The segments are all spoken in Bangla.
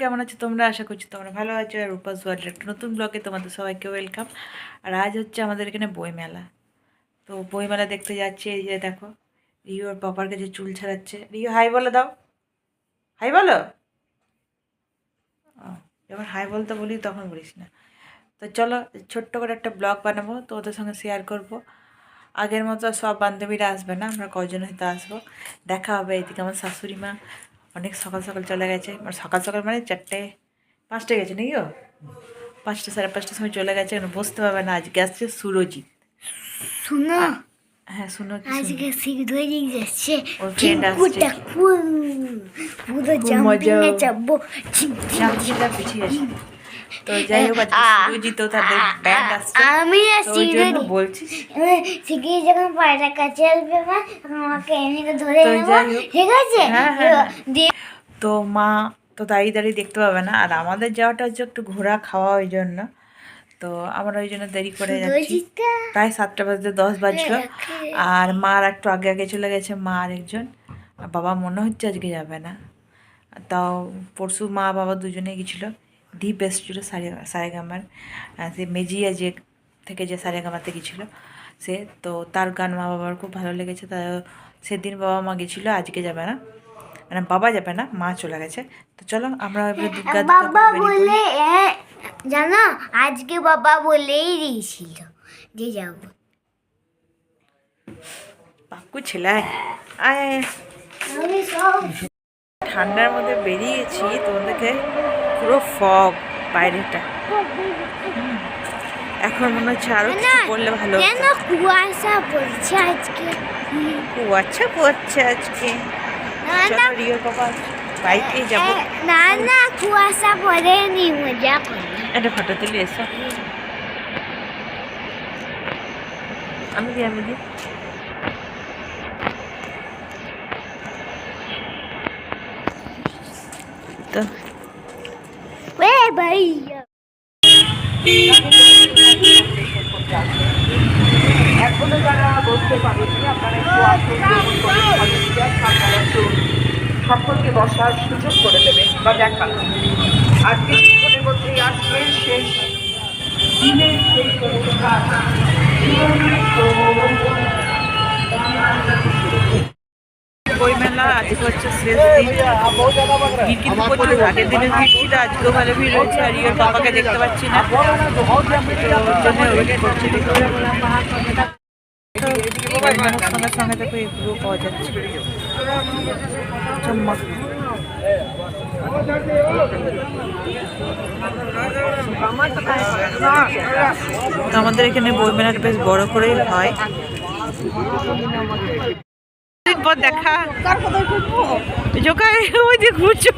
কেমন আছো তোমরা? আশা করছি তোমরা ভালো আছো। আর রূপাস ওয়ার্ল্ডের একটা নতুন ব্লগে তোমাদের সবাইকে ওয়েলকাম। আর আজ হচ্ছে আমাদের এখানে বইমেলা। তো বইমেলা দেখতে যাচ্ছি। এই যে দেখো, রিও ওর পাপার কাছে চুল ছাড়াচ্ছে। রিও হাই বলে দাও, হাই বলো। যখন হাই বলতে বলি তখন বলিস না। তো চলো, ছোট্ট করে একটা ব্লগ বানাবো, তো ওদের সঙ্গে শেয়ার করব। আগের মতো সব বান্ধবীরা আসবে না, আমরা কয়জন হয়তো আসবো। দেখা হবে। এইদিকে আমার শাশুড়ি মা অনেক সকাল সকাল চলে গেছে। সকাল সকাল মানে 4টে 5টে গেছে নাকি? 5টা 5:30 সময় চলে গেছে। বসতে পারবে না। আজকে আসছে সুরজিৎ। শোনো, হ্যাঁ শুনো, আজকে সিঁদুরে যাচ্ছে। ওর ফ্রেন্ড আসছে। পুরো খুব মজা। জাম্পিংয়ে চাপবো। পিছিয়ে আছে। তো যাই হোক, আজকে সুরজিৎ ও তাদের ব্যান্ড আসছে। আমি তো ওই জন্য বলছিস শিখিয়ে যখন পায়রা কাছে আসবে না, আমাকে এমনি ধরে তো নেবো, যাই হোক। ঠিক আছে? হ্যাঁ হ্যাঁ। তো মা তো দাঁড়িয়ে দাঁড়িয়ে দেখতে পাবে না। আর আমাদের যাওয়াটা হচ্ছে একটু ঘোরা খাওয়া, ওই জন্য। তো আমরা ওই জন্য দেরি করে যাচ্ছি। প্রায় 7টা বাজতে 10 বাজলো। আর মার একটু আগে আগে চলে গেছে, মা আরেকজন। আর বাবা মনে হচ্ছে আজকে যাবে না। তাও পরশু মা বাবা দুজনে গেছিলো। দীপ এসেছিলো সারেগামার, সে মেজিয়া যে থেকে যে সারেগামাতে গেছিলো সে। তো তার গান মা বাবার খুব ভালো লেগেছে। তা সেদিন বাবা মা গেছিলো, আজকে যাবে না। মানে বাবা যাবে না, মা চলে গেছে। তো চলো আমরা এবারে বাবা বলে, জানো আজকে বাবা বলেই দিয়েছিল যে যাব। পাক্কু ছেলে আয়। ঠান্ডার মধ্যে বেরিয়েছি, তোমাদেরকে পুরো ফগ বাইরেটা। এখন মনে হচ্ছে আরো কিছু করলে ভালো হতো। কুয়াশা পড়ছে আজকে। কুয়াশা পড়ছে আজকে। চলো রিওর পাপা বাইকেই যাবো। না না, কুয়াশা পড়েনি, মজা করি। একটা ফটো তুলি এসো। আমি দি তো ভাইয়া এখনো যারা বসতে পারেনি, আপনারা একটু সকলকে বসার সুযোগ করে দেবেন বা দেখান। আজকে কিছুক্ষণের মধ্যেই আসবে শেষ দিনের সেই অনুষ্ঠান। বইমেলা আজকে হচ্ছে শেষ দিন। ভিড় কিন্তু প্রচুর। আগের দিনের ভিড় ছিল, আজকেও ভালো ভিড় রয়েছে। আর ইয়ের পাপাকে দেখতে পাচ্ছি না, ওর জন্য ওয়েট করছি। সঙ্গে সঙ্গে দেখো এগুলো পাওয়া যাচ্ছে। আমাদের এখানে বইমেলাটা বেশ বড় করেই হয়। দেখা ওই যে ঘুরছো।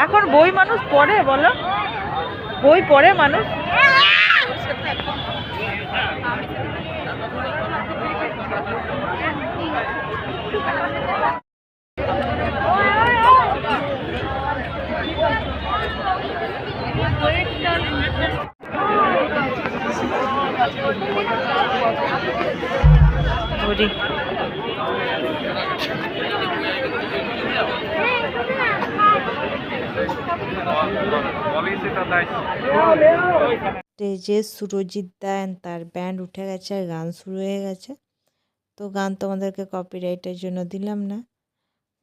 এখন বই মানুষ পড়ে, বলো? বই পড়ে মানুষ? স্টেজে সুরজিৎ দা তার ব্যান্ড উঠে গেছে, আর গান শুরু হয়ে গেছে। তো গান তোমাদেরকে কপিরাইটের জন্য দিলাম না।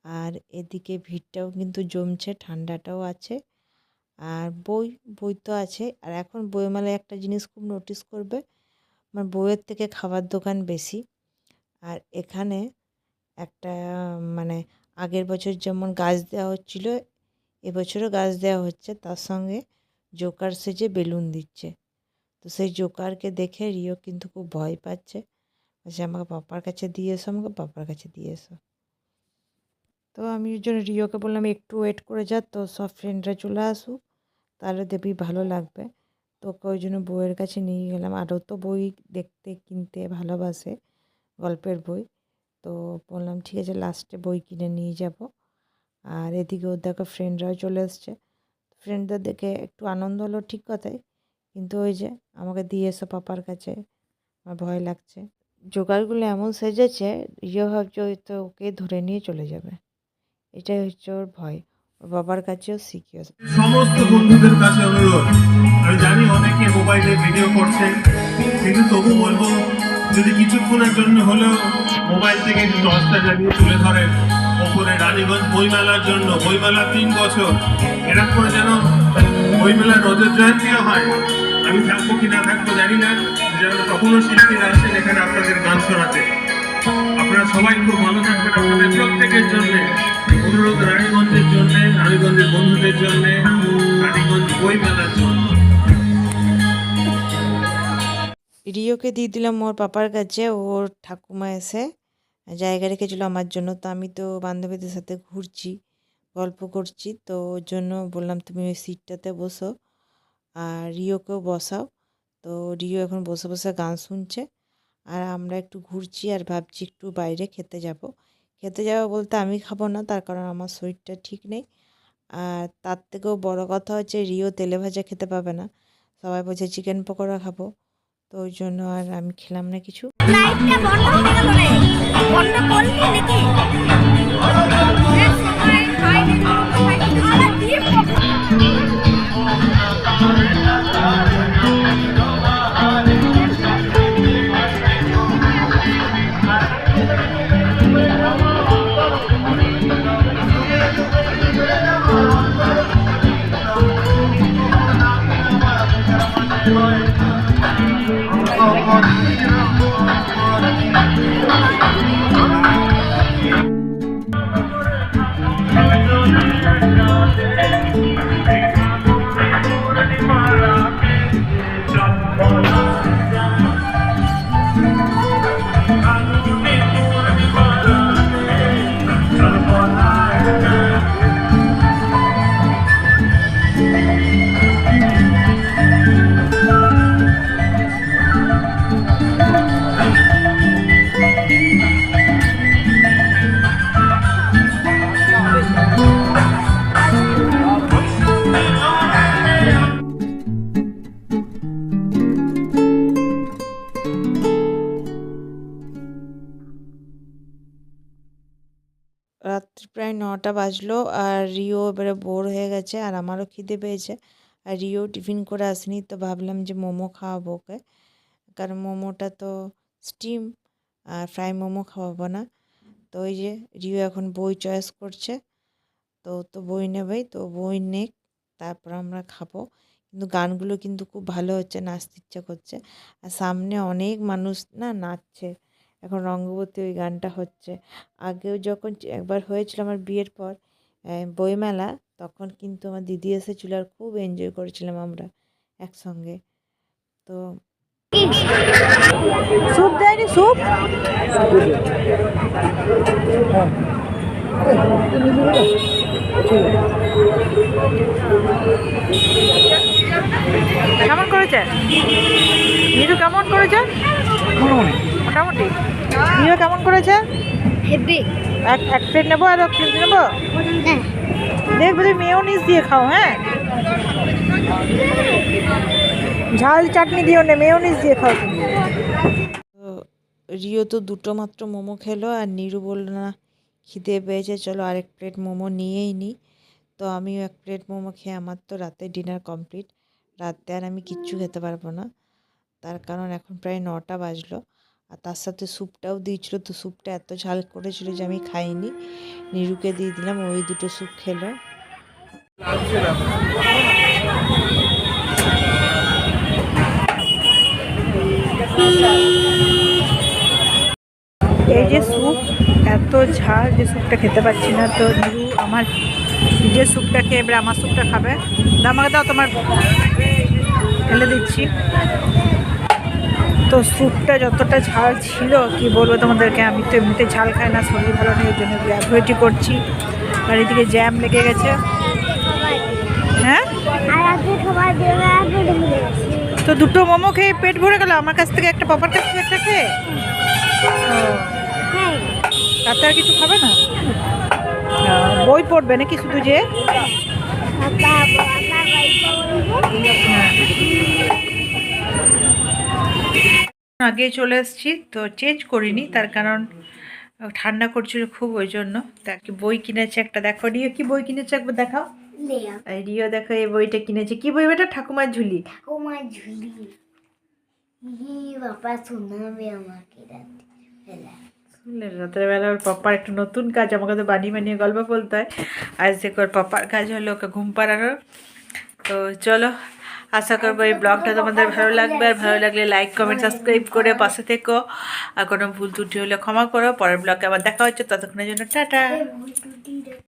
আর এদিকে ভিড়টাও কিন্তু জমছে, ঠান্ডাটাও আছে। আর বই তো আছে। আর এখন বইমেলায় একটা জিনিস খুব নোটিস করবে, আমার বইয়ের থেকে খাবার দোকান বেশি। আর এখানে একটা মানে আগের বছর যেমন গাছ দেওয়া হচ্ছিল, এবছরও গাছ দেওয়া হচ্ছে। তার সঙ্গে জোকার সেজে বেলুন দিচ্ছে। তো সেই জোকারকে দেখে রিও কিন্তু খুব ভয় পাচ্ছে। বলছে আমাকে পাপার কাছে দিয়ে এসো, আমাকে পাপার কাছে দিয়ে এসো। তো আমি ওই জন্য রিওকে বললাম একটু ওয়েট করে যা, তো সব ফ্রেন্ডরা চলে আসুক, তাহলে দেখবি ভালো লাগবে। তো ওকে ওই জন্য বইয়ের কাছে নিয়ে গেলাম। আরও তো বই দেখতে কিনতে ভালোবাসে, গল্পের বই। তো বললাম ঠিক আছে, লাস্টে বই কিনে নিয়ে যাব। আর এদিকে ওর দেখো ফ্রেন্ডরাও চলে এসছে। ফ্রেন্ডদের দেখে একটু আনন্দ হলো, ঠিক কথাই। কিন্তু ওই যে আমাকে দিয়ে এসো পাপার কাছে, আমার ভয় লাগছে। জোগাড়গুলো এমন সেজেছে, রিও ভাবছে ওই তো ওকে ধরে নিয়ে চলে যাবে। এটাই হচ্ছে ওর ভয়। ওর বাবার কাছেও শিখিয়ে। সমস্ত বন্ধুদের কাছে অনুরোধ, আমি জানি অনেকে মোবাইলে ভিডিও করছে, কিন্তু তবু বলবো যদি কিছুক্ষণের জন্য হলেও মোবাইল থেকে টর্চটা জ্বালিয়ে তুলে ধরেন ওপরে রানীগঞ্জ বইমেলার জন্য। বইমেলা 3 বছর, এরকম করে যেন বইমেলা রজত জয়ন্তীও হয়। আমি থাকবো কি না থাকবো জানি না, যেন তখনও শিল্পীরা আসেন এখানে আপনাদের গান শোনাতে। আপনারা সবাই খুব ভালো থাকবেন, আপনাদের প্রত্যেকের জন্য অনুরোধ, রানীগঞ্জের জন্য, রানীগঞ্জের বন্ধুদের জন্য, রানীগঞ্জ বই মেলার জন্য। রিওকে দিয়ে দিলাম ওর পাপার কাছে। ওর ঠাকুমা এসে জায়গা রেখেছিল আমার জন্য। তো আমি তো বান্ধবীদের সাথে ঘুরছি, গল্প করছি, তো ওর জন্য বললাম তুমি ওই সিটটাতে বসো আর রিওকেও বসাও। তো রিও এখন বসে বসে গান শুনছে আর আমরা একটু ঘুরছি আর ভাবছি একটু বাইরে খেতে যাব। খেতে যাবো বলতে আমি খাবো না, তার কারণ আমার শরীরটা ঠিক নেই। আর তার থেকেও বড় কথা হচ্ছে রিও তেলে ভাজা খেতে পাবে না, সবাই বলছে চিকেন পকোড়া খাবো। তো ওই জন্য আর আমি খেলাম না কিছু। লাইটটা বন্ধ হয়ে গেল রে, বন্ধ করলি নাকি? সবাই বাইরে আবার দিয়ে রাত্রি প্রায় 9টা বাজলো আর রিও এবারে বোর হয়ে গেছে আর আমারও খিদে পেয়েছে। আর রিও টিফিন করে আসেনি, তো ভাবলাম যে মোমো খাওয়াবো ওকে, কারণ মোমোটা তো স্টিম আর ফ্রাই মোমো খাওয়াবো না। তো ওই যে রিও এখন বই চয়েস করছে, তো তো বই নেবেই, তো বই নেক, তারপর আমরা খাবো। কিন্তু গানগুলো কিন্তু খুব ভালো হচ্ছে, নাচতে ইচ্ছা করছে। আর সামনে অনেক মানুষ না নাচছে, এখন রঙ্গবতী ওই গানটা হচ্ছে। আগেও যখন একবার হয়েছিল আমার বিয়ের পর বইমেলা, তখন কিন্তু আমার দিদি এসেছিলো আর খুব এনজয় করেছিলাম আমরা একসঙ্গে। তো স্যুপ দেয়নি, স্যুপ কেমন করেছে নিরু, কেমন করেছে? মোটামুটি। নিরু কেমন করেছে? হেভি। এক প্লেট নেবো আর এক প্লেট নেবো। হ্যাঁ, দেখবে তুমি মেয়োনিজ দিয়ে খাও, হ্যাঁ ঝাল চাটনি দিও না, মেয়োনিজ দিয়ে খাও তুমি। তো রিও তো দুটো মাত্র মোমো খেলো আর নিরু বললো না খিদে পেয়েছে, চলো আরেক প্লেট মোমো নিয়েই নিই। তো আমিও এক প্লেট মোমো খেয়ে আমার তো রাতে ডিনার কমপ্লিট। রাতে আর আমি কিচ্ছু খেতে পারবো না, তার কারণ এখন প্রায় 9টা বাজলো। আর তার সাথে স্যুপটাও দিয়েছিল, তো স্যুপটা এত ঝাল করেছিল যে আমি খাইনি, নিরুকে দিয়ে দিলাম, ওই দুটো স্যুপ খেলো। এই যে স্যুপ, এত ঝাল যে স্যুপটা খেতে পাচ্ছি না। তো নিরু আমার যে স্যুপটা খেয়ে এবার আমার স্যুপটা খাবে। আমাকে দাও, তোমার ফেলে দিচ্ছি। তো স্যুপটা যতটা ঝাল ছিল কি বলবো তোমাদেরকে, আমি তো এমনিতে ঝাল খাই না, শরীর ভালো নেই, ওই জন্য অ্যাভয়েডই করছি। আর এদিকে জ্যাম লেগে গেছে। হ্যাঁ, তো দুটো মোমো খেয়ে পেট ভরে গেল আমার কাছ থেকে, একটা পাপার কাছ থেকে একটা খেয়ে। তাতে আর কিছু খাবে না? বই পড়বে নাকি শুধু যে? আগে চলে এসেছি তো চেঞ্জ করিনি, তার কারণ ঠান্ডা করছিল খুব, ওই জন্য। তাকে বই কিনেছে একটা, দেখো রিও কি বই কিনেছে একবার দেখাও। এই রিও দেখো এই বইটা কিনেছে, কি বই বেটা? ঠাকুমার ঝুলি। ঠাকুমার ঝুলি। বাবা শোনাবে আমাকে রাত্রিবেলা। রাতের বেলা ওর পাপার একটা নতুন কাজ, আমাকে তো বানিয়ে বানিয়ে গল্প বলতে হয়। আজ থেকে ওর পাপার কাজ হলো ওকে ঘুম পাড়ানোর। তো চলো, আশা করবো এই ব্লগটা তোমাদের ভালো লাগবে, আর ভালো লাগলে লাইক কমেন্ট সাবস্ক্রাইব করে পাশে থেকো। আর কোনো ভুল ত্রুটি হলে ক্ষমা করো। পরের ব্লগে আবার দেখা হচ্ছে, ততক্ষণের জন্য টাটা।